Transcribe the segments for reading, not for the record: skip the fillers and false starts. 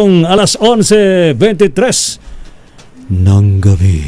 Alas 11:23 ng gabi.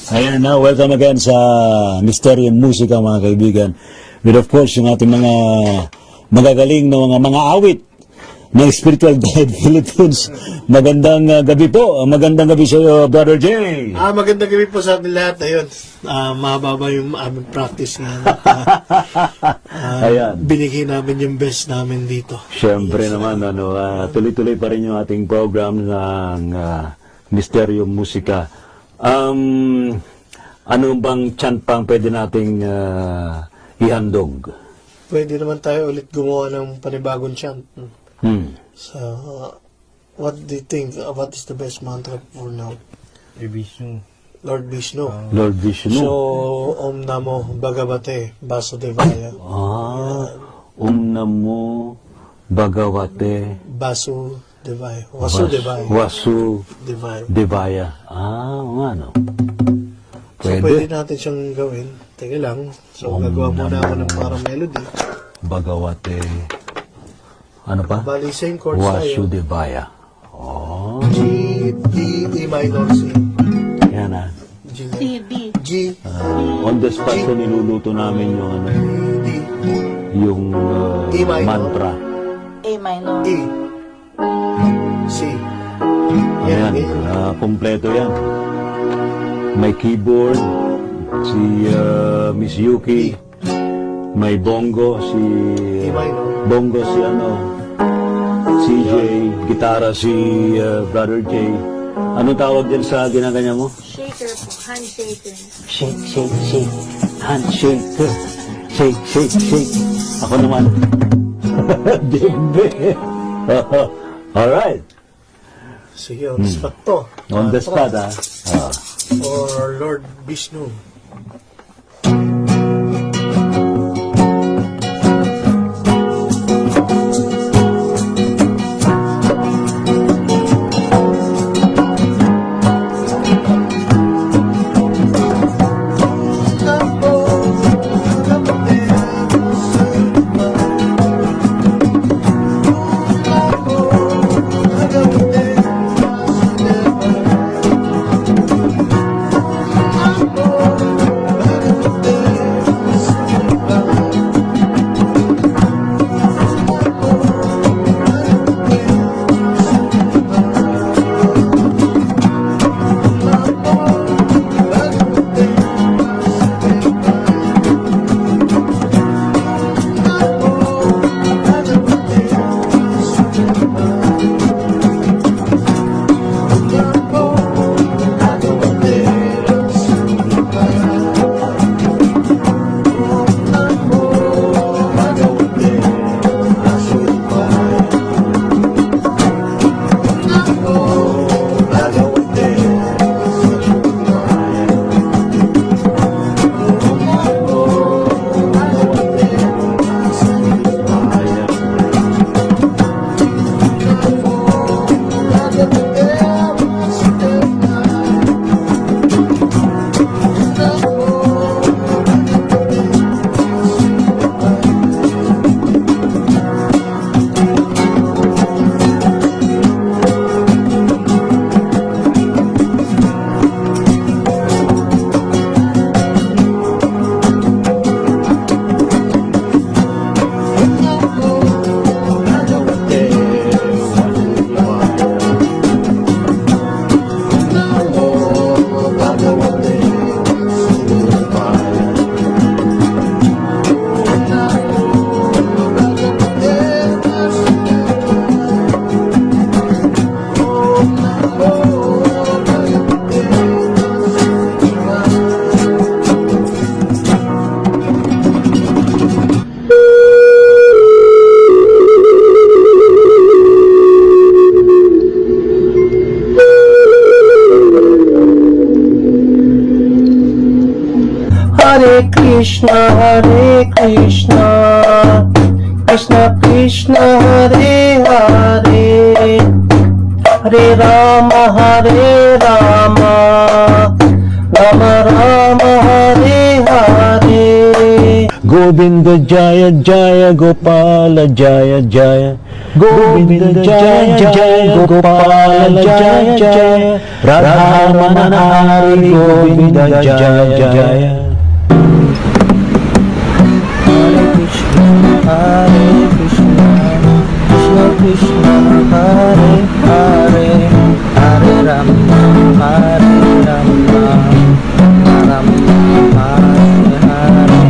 Ayan na, welcome again sa Mysterium Musika mga kaibigan. With of course yung ating mga magagaling na mga awit ng Spiritual Guide Philippines. Magandang gabi po. Magandang gabi sa iyo, Brother Jay. Magandang gabi po sa ating lahat. Ayun, mahaba yung aming practice nga. Ayan. Binigay namin yung best namin dito. Siyempre naman, tuloy-tuloy pa rin yung ating program ng Mysterium Musika. Ano bang chant pang pwede nating ihandog? Pwede naman tayo ulit gumawa ng panibagong chant. So, what do you think? What is the best mantra for now? Vishnu. Lord Vishnu. Lord Vishnu. So, Om Namo Bhagavate Vasudevaya. Om Namo Bhagavate Vasudevaya. Vasudevaya. Vasudevaya. Ano? So, pwede natin siyang gawin. Teka lang. So, gagawa muna ako ng parang melody. Bhagavate. Ano pa? Bali, same chords tayo. Vasudevaya. G, D, E minor, C. Yan G, C, B. G, On the spot ko niluluto namin yung ano, D, yung E minor. mantra. A minor. E, C. Ayan, ganyan. kompleto yan. May keyboard, si Miss Yuki. May bongo, si... E minor. bongo si ano, CJ. Gitara si Brother J. Ano tawag din sa ginaganya mo? Shaker po. Handshaker. Shake, shake, shake. Handshaker. Shake, shake, shake. Ako naman. Dibbe. Alright. Sige, on the spot to. On the spot, Mantra ah. For Lord Vishnu. Hare Krishna, Krishna Krishna, Hare Hare, Hare Rama, Rama Rama, Hare Hare. Govinda Jaya Jaya Gopala Jaya Jaya Govinda Jaya Jaya Gopala Jaya Jaya Radha Manahari Govinda Jaya Jaya. Hare Krishna, Krishna Krishna, Hare Hare, Hare Rama, Rama Rama, Hare Hare.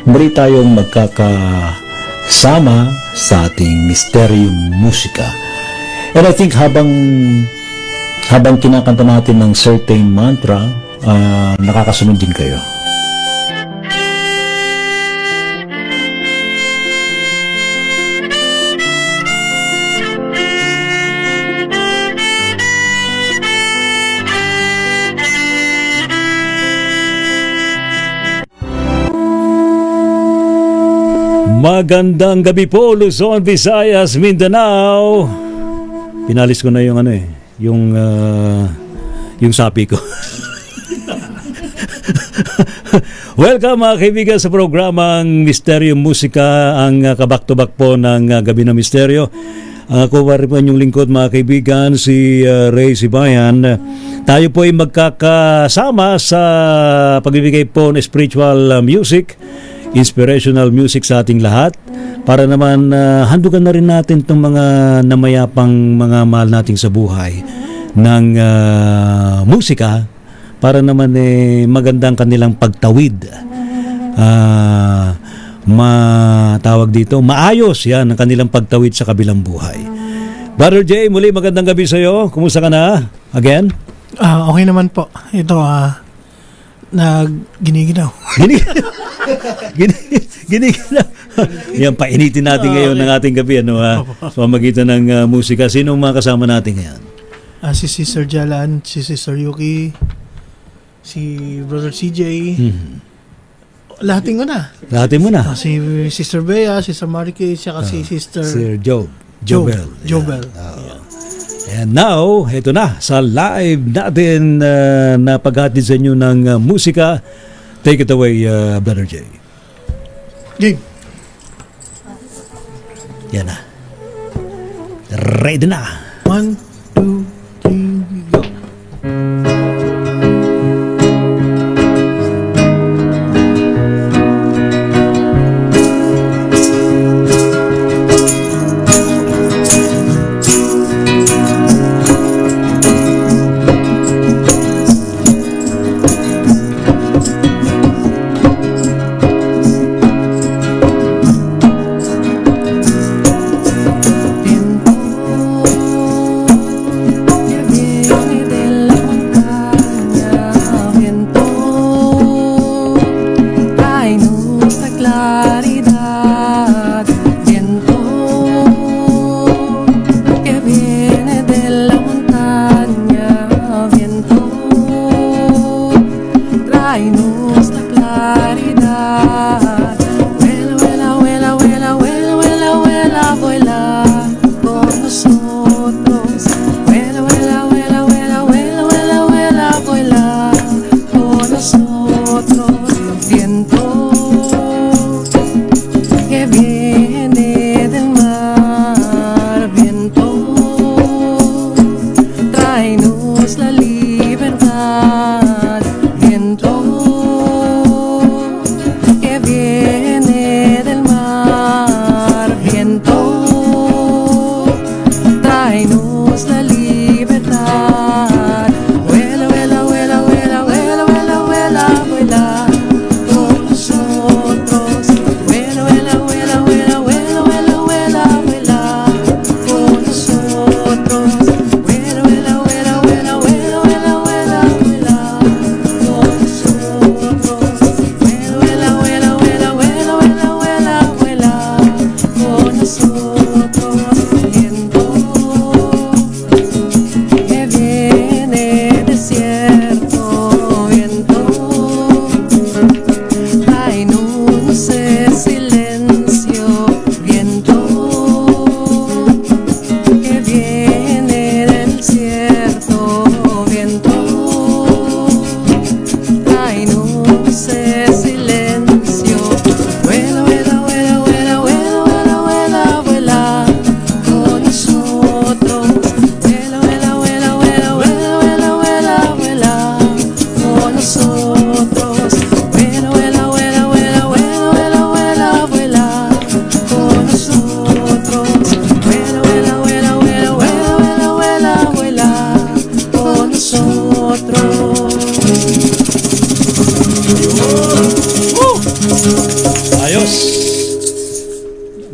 Muli tayong magkakasama sa ating Misteryong Musika. And I think habang kinakanta natin ng certain mantra, nakakasunod din kayo. Magandang gabi po, Luzon, Visayas, Mindanao. Pinalis ko na yung yung sapi ko. Welcome mga kaibigan sa programang Misteryo Musika, ang kabak-to-back po ng Gabi ng Misteryo. Ako pa rin po inyong lingkod mga kaibigan, si Ray Sibayan. Tayo po ay magkakasama sa pagbibigay po ng spiritual music, inspirational music sa ating lahat, para naman handugan na rin natin itong mga namayapang mga mahal nating sa buhay ng musika, para naman magandang kanilang pagtawid. Matawag dito, maayos yan ang kanilang pagtawid sa kabilang buhay. Brother Jay, muli magandang gabi sa iyo. Kumusta ka na? Again? Okay naman po. Ito, giniginaw. Giniginaw. Yan, painitin natin ngayon ng ating gabi, ano, ha? Sa pamagitan ng musika. Sino ang mga kasama natin ngayon? Si Sister Jalan, si Sister Yuki, si Brother CJ, lahatin ko na. Lahatin mo na. Si Sister Bea, Sister Marike, saka si Sister Sir Jobel. Jobel. And now, ito na, sa live natin na paghatid sa inyo ng musika. Take it away, Brother Jay. Game. Yan na. Ready na. 1, 2, 3, go.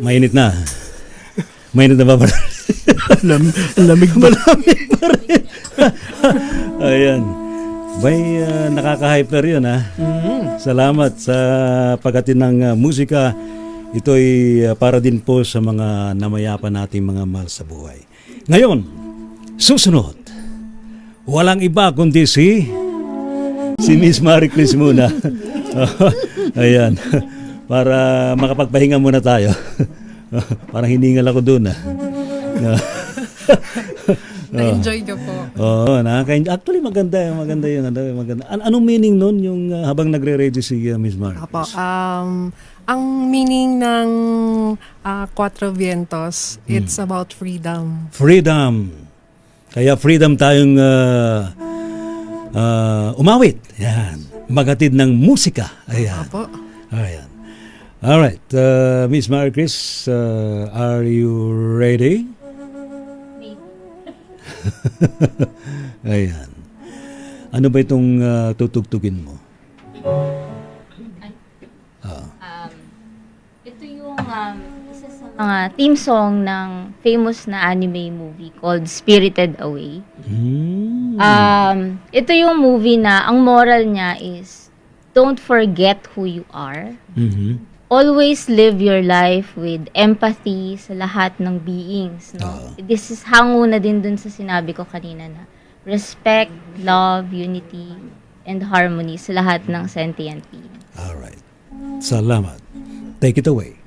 Mainit na. Mainit na ba? Lamig ba? Malamig pa rin. Ayan. May nakaka-hyper yun, ha? Salamat sa paghatid ng musika. Ito'y para din po sa mga namayapa nating mga mahal sa buhay. Ngayon, susunod. Walang iba kundi si Miss Marie Chris muna. Ayan. Para makapagpahinga muna tayo. Parang hiningal ako doon. Na-enjoy niyo po. Oo, actually maganda yung ano, maganda. Anong meaning nun yung habang nagre-radio si Miss Mark? Apo, ang meaning ng Cuatro Vientos, it's about freedom. Freedom. Kaya freedom tayong umawit. Yan. Maghatid ng musika. Ayan. Apo. Ayan. Alright, Miss Mary Chris, are you ready? Ayan. Ano ba itong tutugtugin mo? Ito yung isa sa mga theme song ng famous na anime movie called Spirited Away. Ito yung movie na ang moral niya is don't forget who you are. Mhm. Always live your life with empathy sa lahat ng beings, no? This is hango na din dun sa sinabi ko kanina na respect, love, unity, and harmony sa lahat ng sentient beings. Alright. Salamat. Take it away.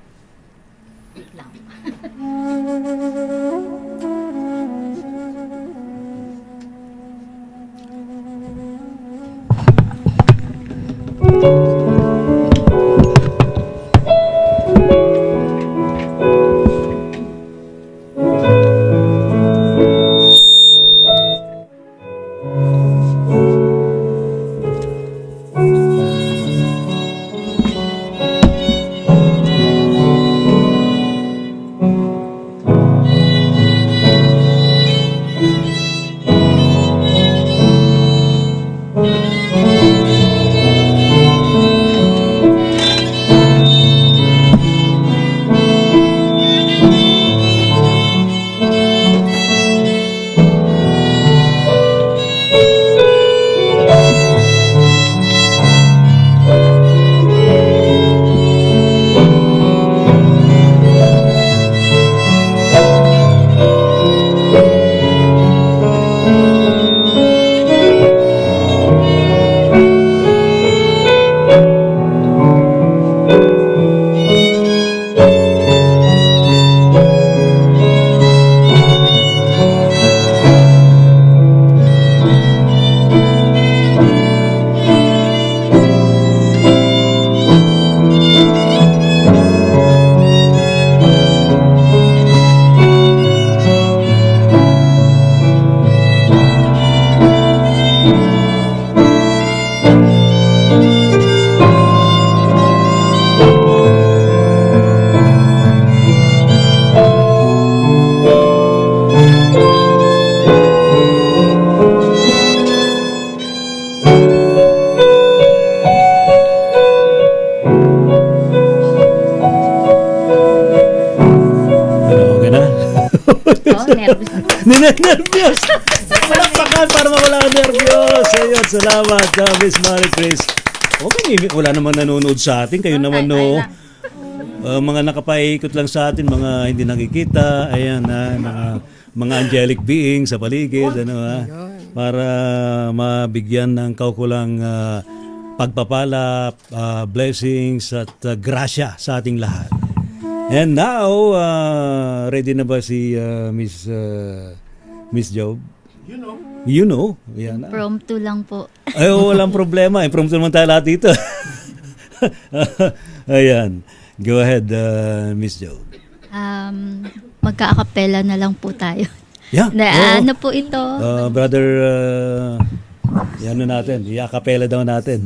Nervyos! Palakpakan para mawala ang nervyos! Ayun, salamat, Miss Mary Chris. Okay, wala namang nanonood sa atin. Kayo naman, no? Mga nakapaikot lang sa atin, mga hindi nakikita. Ayan, mga angelic beings sa paligid. Ano, para mabigyan ng kaukulang pagpapala, blessings at grasya sa ating lahat. And now, ready na ba si Miss Job? You know. Yan. Promptu lang po. Ay, walang problema. Promptu naman tayo lahat dito. Ayan. Go ahead, Miss Job. Magka-acapella na lang po tayo. Yeah. Ano po ito? Brother, yan na natin. I-acapella daw natin.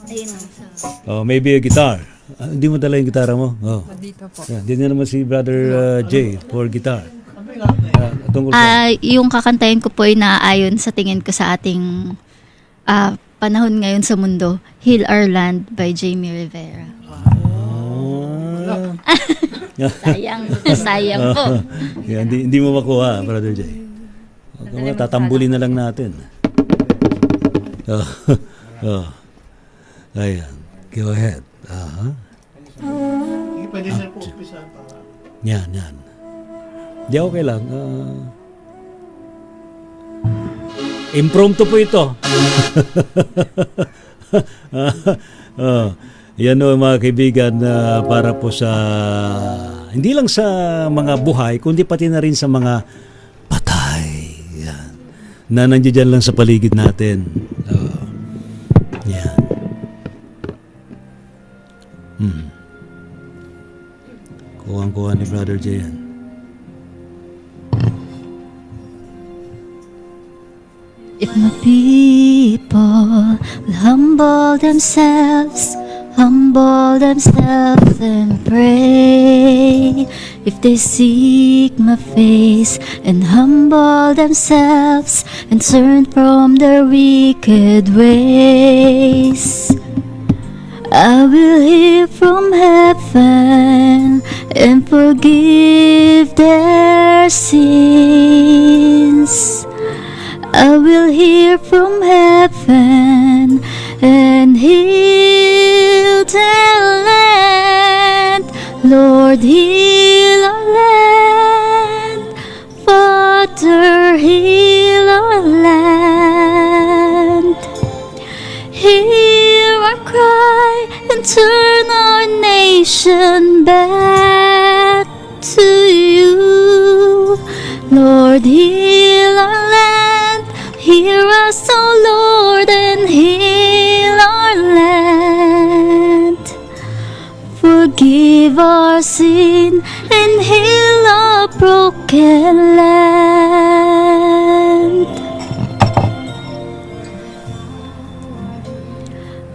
Ayun ang maybe a guitar. Hindi mo dala yung gitara mo? Dito po. Yeah, din na naman si Brother Jay for guitar. Tungkol yung kakantayin ko po ay naaayon sa tingin ko sa ating panahon ngayon sa mundo. Heal Our Land by Jamie Rivera. Sayang po. Yeah, hindi mo makuha, Brother Jay. Tatambulin na lang natin. Ayan. Go ahead. Pwede na po umpisa para. Yan. Di okay lang. Impromptu po ito. Yan o mga kaibigan, para po sa Hindi lang sa mga buhay, kundi pati na rin sa mga patay. Yan. Na nandiyan lang sa paligid natin. Yan. Kuwang-kuha ni Brother Jay yan. If my people will humble themselves and pray, if they seek my face and humble themselves and turn from their wicked ways, I will hear from heaven and forgive their sins. I will hear from heaven and heal their land. Lord, heal our land. Father, heal our land. Hear our cry and turn our nation back to you. Lord, heal our land. Hear us, O Lord, and heal our land. Forgive our sin and heal our broken land.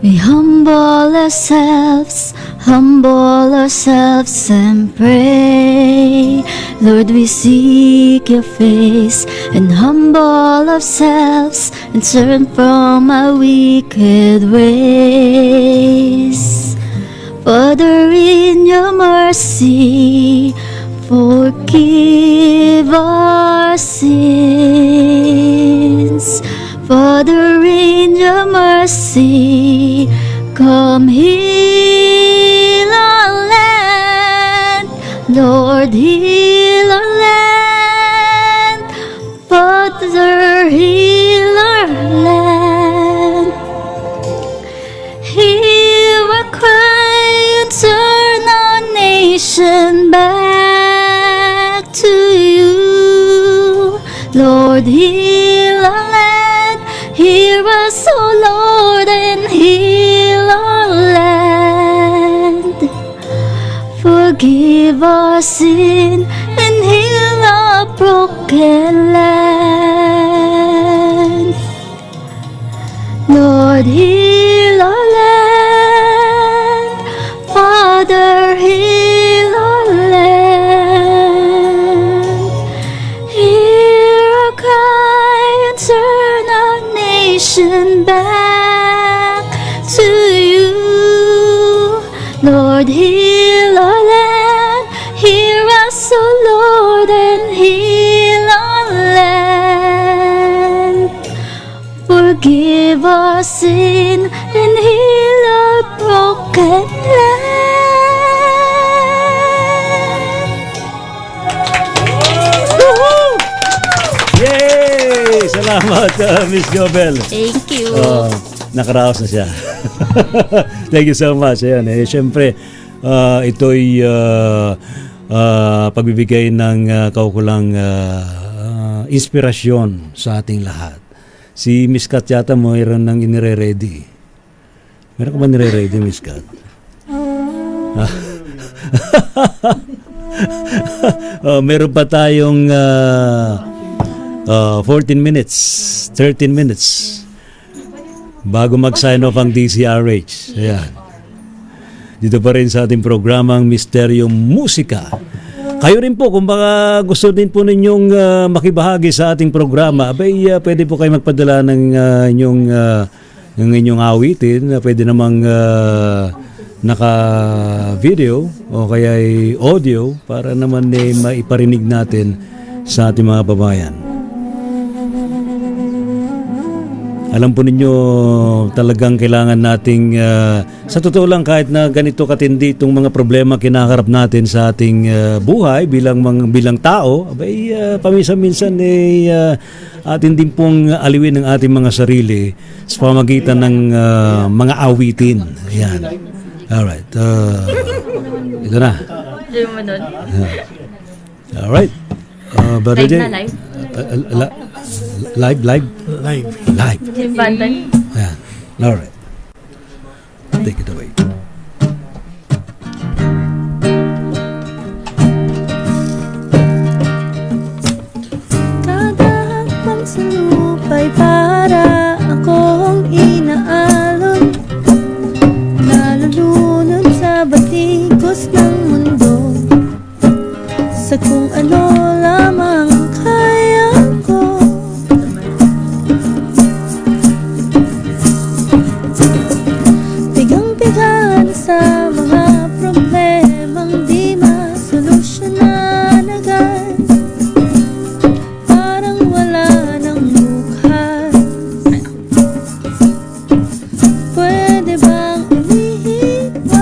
We humble ourselves and pray. Lord, we seek your face and humble ourselves and turn from our wicked ways. Father, in your mercy, forgive our sins. Father, in your mercy, come heal our land. Lord, heal our land. Father, heal our land. Hear our cry and turn our nation back to you. Lord, heal our land. Hear us, O Lord, and heal our land. Forgive our sin and heal our broken land. Lord, heal our land. Father, heal our land. Hear our cry and turn our nation back to you. Lord, heal our land. Hear us, O Lord, and heal our land. Forgive our sin and heal our broken land. Yay! Salamat, Miss Jobel. Thank you. Nakaraos na siya. Thank you so much. Ayan, syempre, ito'y pagbibigay ng kaukulang inspirasyon sa ating lahat. Si Miss Kat yata mayroon nang inire-ready. Meron ka ba nire-ready, Miss Kat? Meron pa tayong 14 minutes, 13 minutes bago mag-sign off ang DCRH. Ayan. Dito pa rin sa ating programang Misteryong Musika. Kayo rin po, kung baka gusto din po ninyong makibahagi sa ating programa, pwede po kayo magpadala ng inyong awitin. Pwede namang naka-video o kaya audio para naman maiparinig natin sa ating mga babayan. Alam po ninyo, talagang kailangan nating, sa totoo lang, kahit na ganito katindi itong mga problema kinaharap natin sa ating buhay bilang tao, paminsan-minsan atin din pong aliwin ang ating mga sarili sa pamagitan ng mga awitin. Ayan. Alright. Ito na. Yung mo nun. Alright. Brother Live Jay. na, live. Live. Live. Yung banda. Ayan. Alright. Take it away. Kada hakbang sa lupa'y para akong inaalon, nalulunod sa batikos ng mundo, sa kung ano lamang kaya ko. Pigang-pigaan sa mga problemang di masolusyonan agad, parang wala nang bukas. Pwede bang umihipan?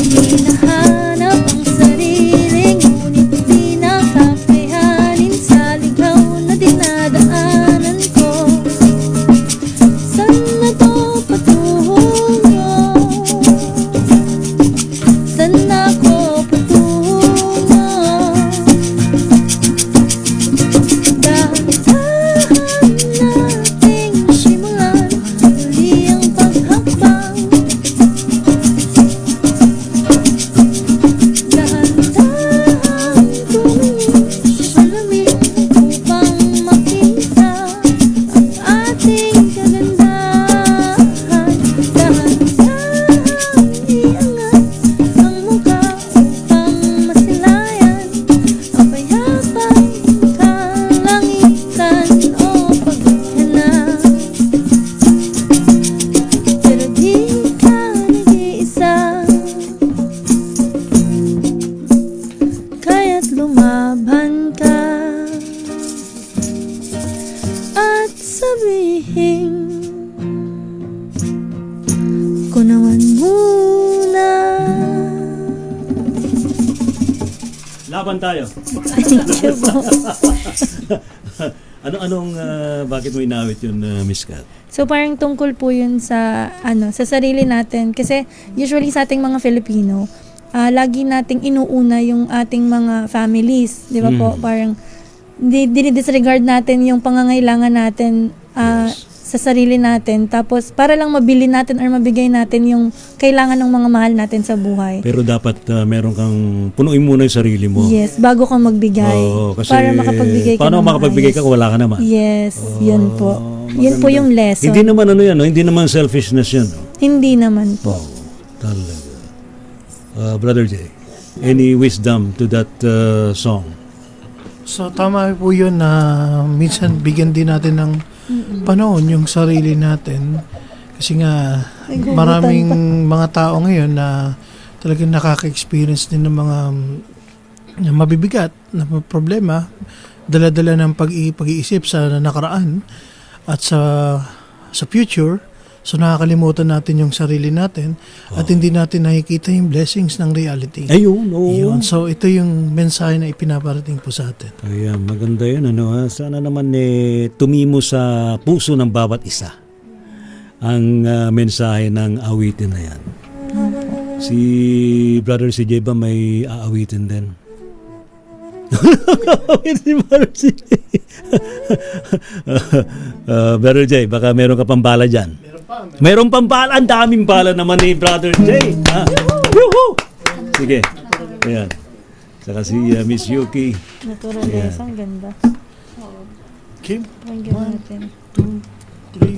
Hinahanap ang sarili, ngunit di nakakayanin sa ligaw na dinadaanan ko. Saan na to patungo? Saan ako patungo? Dahan-dahan nating simulan muli ang paghakbang. Dahan-dahan tumingin sa salamin upang makita ang ating kagandahan. Dahan-dahan iangat ang mukha upang masilayan ang payapang kalangitan o paghanap. Pero di ka nag-iisa, kaya't lumaban ka at sabihin ko naman muna. Laban tayo. Bakit mo inawit yun, Miss Kat? So parang tungkol po yun sa sa sarili natin, kasi usually sa ating mga Filipino, lagi nating inuuna yung ating mga families, di ba po? Parang dinidisregard natin yung pangangailangan natin sa sarili natin, tapos para lang mabili natin or mabigay natin yung kailangan ng mga mahal natin sa buhay. Pero dapat meron kang punuin muna yung sarili mo. Yes, bago ka magbigay. Oo, kasi para makapagbigay ka paano ng makapagbigay ka maayos. kung wala ka naman? Yes, yun po. Yun Maganda. po yung lesson. Hindi naman yan, no? Hindi naman selfishness yan. No? Hindi naman po. Talaga. Brother Jay, any wisdom to that song? So tama po yun na minsan bigyan din natin ng panahon yung sarili natin, kasi nga maraming mga tao ngayon na talagang nakaka-experience din ng mga mabibigat na problema, dala-dala ng pag-iisip sa nakaraan at sa future. So nakakalimutan natin yung sarili natin at hindi natin nakikita yung blessings ng reality. Ayun, oo. Yun. So ito yung mensahe na ipinaparating po sa atin. Ayan, maganda yun. Sana naman tumimo sa puso ng bawat isa ang mensahe ng awitin na yan. Si Brother CJ ba may aawitin din? Si Brother CJ. Brother Jay, baka meron ka pang bala dyan. Meron pang bala. Ang daming bala naman ni Brother Jay. Yuhu! Sige. Ayan. Saka si Miss Yuki. Naturalesa, ang ganda. Okay? Pakinggan natin. 2, 3.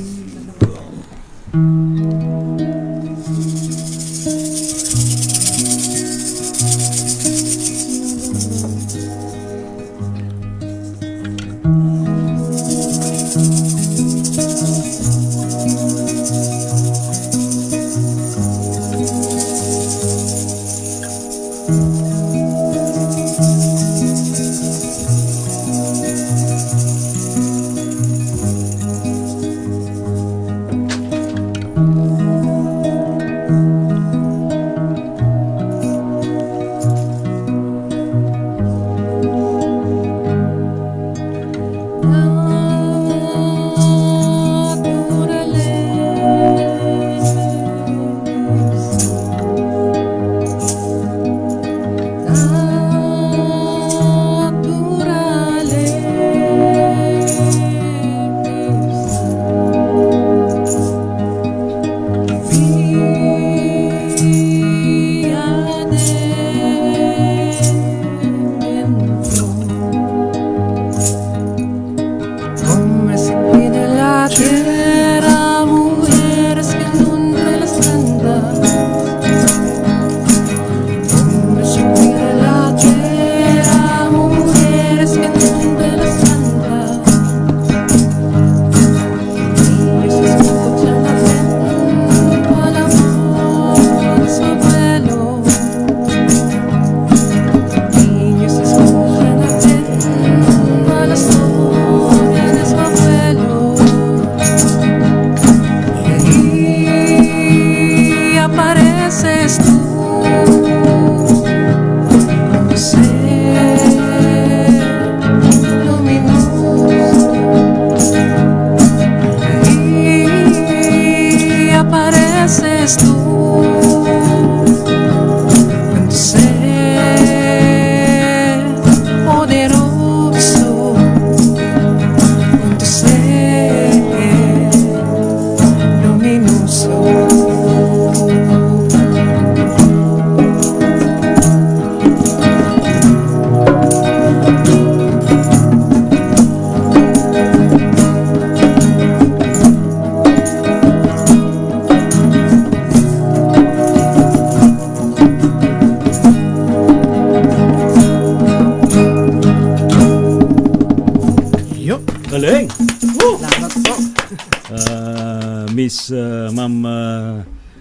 Miss Ma'am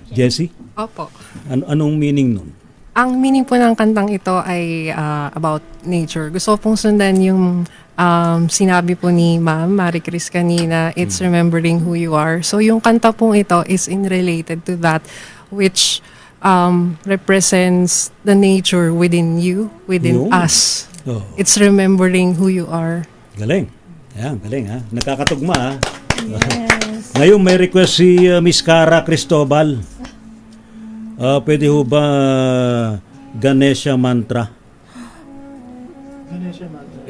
Jessie? Opo. Anong meaning nun? Ang meaning po ng kantang ito ay about nature. Gusto ko pong sundan yung sinabi po ni Ma'am Marie Chris kanina, it's remembering who you are. So yung kanta pong ito is in related to that, which represents the nature within you, within Yun. us. Oh, It's remembering who you are. galing. Ayan, galing ha. Nakakatugma ha. Yes. Ngayon may request si Miss Cara Cristobal. Pwede ho ba Ganesha mantra?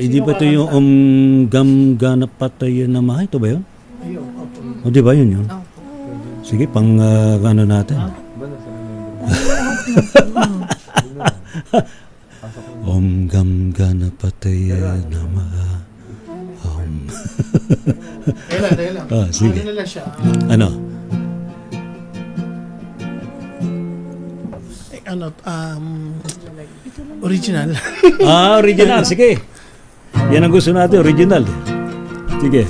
Di ba ito yung gam gana patay namaha? Ito ba yun? O di ba yun? Sige, pang ano natin. Om gam gana patay namaha. Teka lang. Sige. Ano na lang siya? Ano? Original. Original. Sige. Yan ang gusto natin, original. Sige.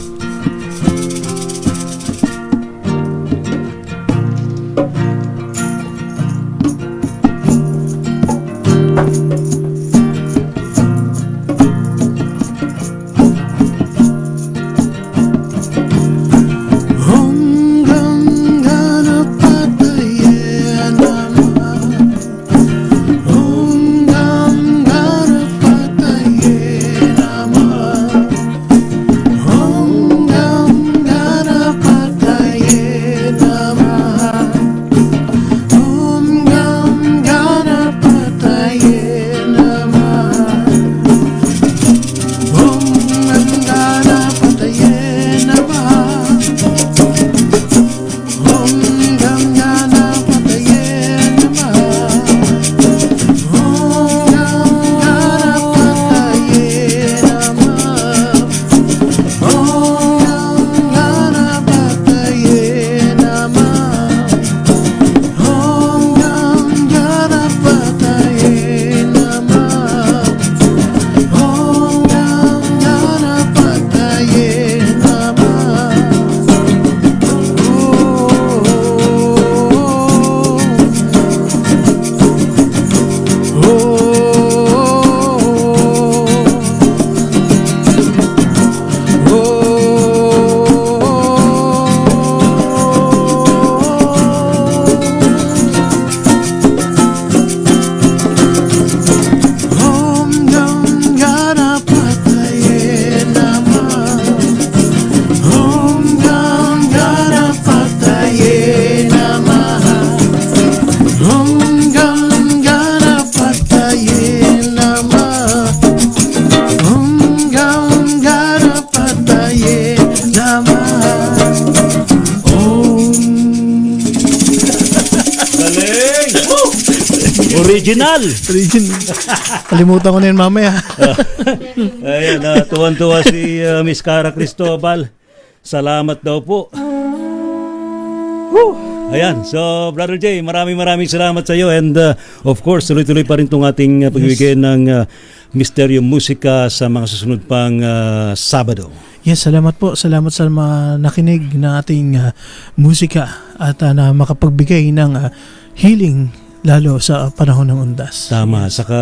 Original! Kalimutan ko na yun mamaya. Ayan, tuwan-tuwa si Miss Cara Cristobal. Salamat daw po. Ayan, so Brother Jay, maraming salamat sa iyo, and of course, tuloy-tuloy pa rin itong ating pagbibigay ng Misteryo Musika sa mga susunod pang Sabado. Yes, salamat po. Salamat sa mga nakinig ng ating musika at na makapagbigay ng healing lalo sa panahon ng undas. Tama, saka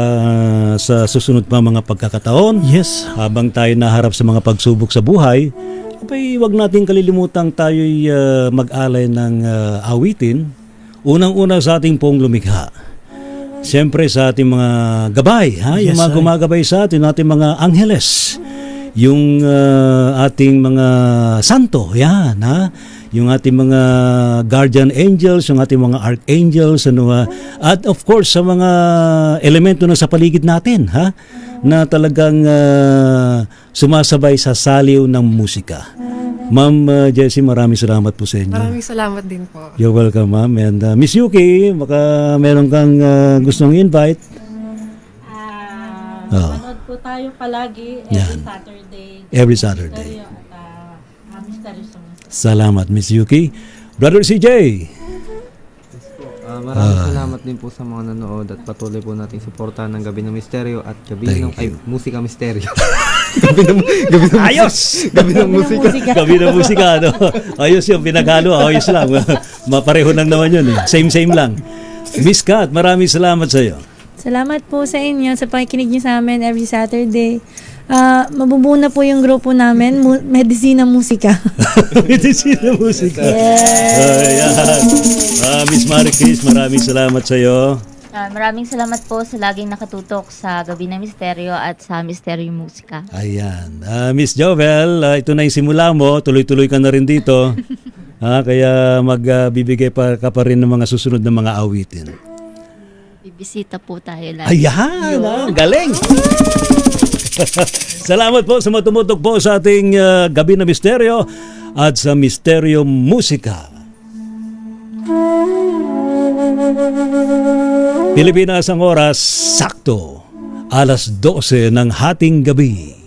sa susunod pa mga pagkakataon, Yes. habang tayo naharap sa mga pagsubok sa buhay, abay, wag nating kalilimutang tayo'y mag-alay ng awitin. Unang-una sa ating pong lumikha. Siyempre sa ating mga gabay, ha? Yung Yes, mga gumagabay sa atin, ating mga angheles. Yung ating mga santo, yan, ha? Yung ating mga guardian angels, yung ating mga archangels, ano, at of course sa mga elemento na sa paligid natin, ha? Na talagang sumasabay sa saliw ng musika. Ma'am Jessie, maraming salamat po sa inyo. Maraming salamat din po. You're welcome, ma'am. And Miss Yuki, baka meron kang gustong invite. Manood po tayo palagi Yan. Saturday. Every Saturday. Misteryo sa Salamat, Miss Yuki. Brother CJ. Maraming salamat din po sa mga nanood at patuloy po nating suportahan ng Gabi ng Misteryo at Musika Misteryo. Gabi ng Ayos! Gabi ng Musika. Gabi na musika, no? Ayos yung pinaghalo, ayos lang. Mapareho lang naman yun, eh. Same lang. Miss Kat, maraming salamat sa iyo. Salamat po sa inyo sa pakikinig niyo sa amin every Saturday. Mabubuo na po yung grupo namin, Medicina Musika. Medicina musika. Ayan. Miss Marie Chris, maraming salamat sa iyo. Maraming salamat po sa laging nakatutok sa Gabi ng Misteryo at sa Misteryo Musika. Ayan. Miss Jovel, ito na yung simula mo. Tuloy-tuloy ka na rin dito. Kaya magbibigay ka pa rin ng mga susunod na mga awitin. Bibisita po tayo lagi. Ayan! Galing! Salamat po sa matumutok po sa ating Gabi na Misteryo at sa Misteryo Musika. Pilipinas ang oras, sakto, alas 12 ng hating gabi.